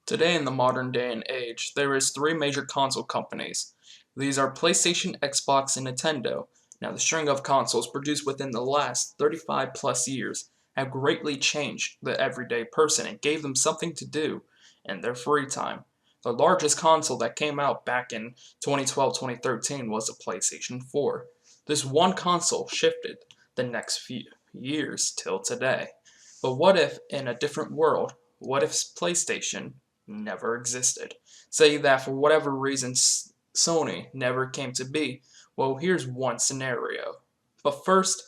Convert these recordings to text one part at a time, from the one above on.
Today in the modern day and age, there is three major console companies. These are PlayStation, Xbox, and Nintendo. Now the string of consoles produced within the last 35 plus years have greatly changed the everyday person and gave them something to do in their free time. The largest console that came out back in 2012-2013 was the PlayStation 4. This one console shifted the next few years till today. But what if, in a different world, what if PlayStation never existed? Say that for whatever reason Sony never came to be. Well, here's one scenario. But first,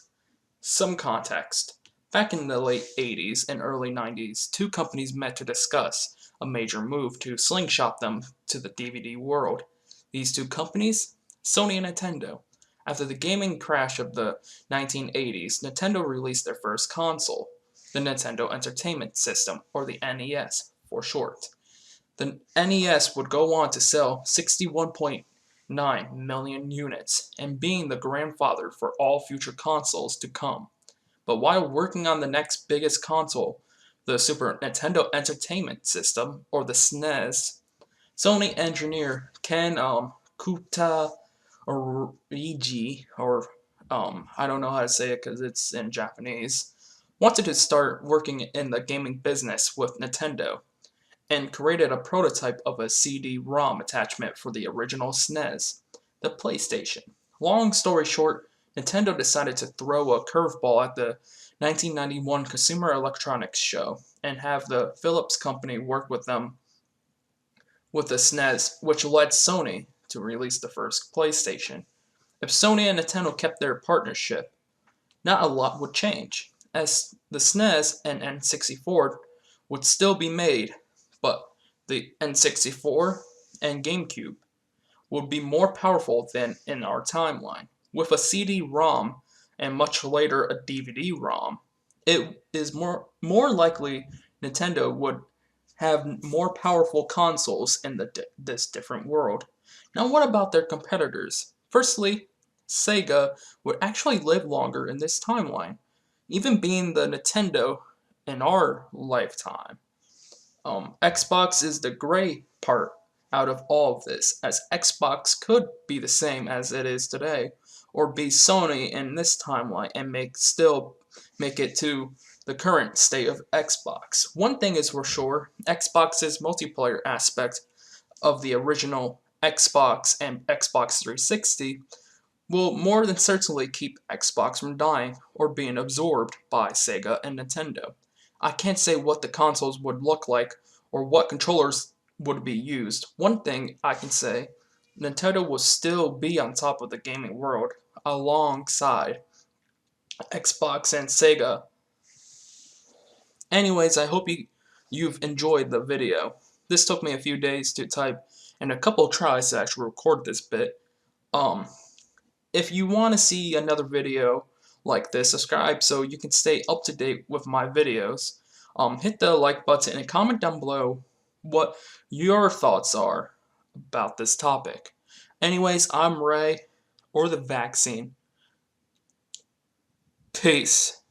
some context. Back in the late 80s and early 90s, two companies met to discuss a major move to slingshot them to the DVD world. These two companies? Sony and Nintendo. After the gaming crash of the 1980s, Nintendo released their first console, the Nintendo Entertainment System, or the NES for short. The NES would go on to sell 61.9 million units, and being the grandfather for all future consoles to come. But while working on the next biggest console, the Super Nintendo Entertainment System, or the SNES, Sony engineer Ken Kutaorigi, or I don't know how to say it because it's in Japanese, wanted to start working in the gaming business with Nintendo and created a prototype of a CD-ROM attachment for the original SNES, the PlayStation. Long story short, Nintendo decided to throw a curveball at the 1991 Consumer Electronics Show and have the Philips company work with them with the SNES, which led Sony to release the first PlayStation. If Sony and Nintendo kept their partnership, not a lot would change, as the SNES and N64 would still be made, but the N64 and GameCube would be more powerful than in our timeline. With a CD-ROM and much later a DVD-ROM, it is more likely Nintendo would have more powerful consoles in this different world. Now what about their competitors? Firstly, Sega would actually live longer in this timeline, even being the Nintendo in our lifetime. Xbox is the gray part out of all of this, as Xbox could be the same as it is today, or be Sony in this timeline and still make it to the current state of Xbox. One thing is for sure, Xbox's multiplayer aspect of the original Xbox and Xbox 360 will more than certainly keep Xbox from dying or being absorbed by Sega and Nintendo. I can't say what the consoles would look like or what controllers would be used. One thing I can say, Nintendo will still be on top of the gaming world alongside Xbox and Sega. Anyways, I hope you've enjoyed the video. This took me a few days to type and a couple tries to actually record this bit. If you want to see another video like this, subscribe so you can stay up to date with my videos. Hit the like button and comment down below what your thoughts are about this topic. Anyways, I'm Ray, or the vaccine. Peace.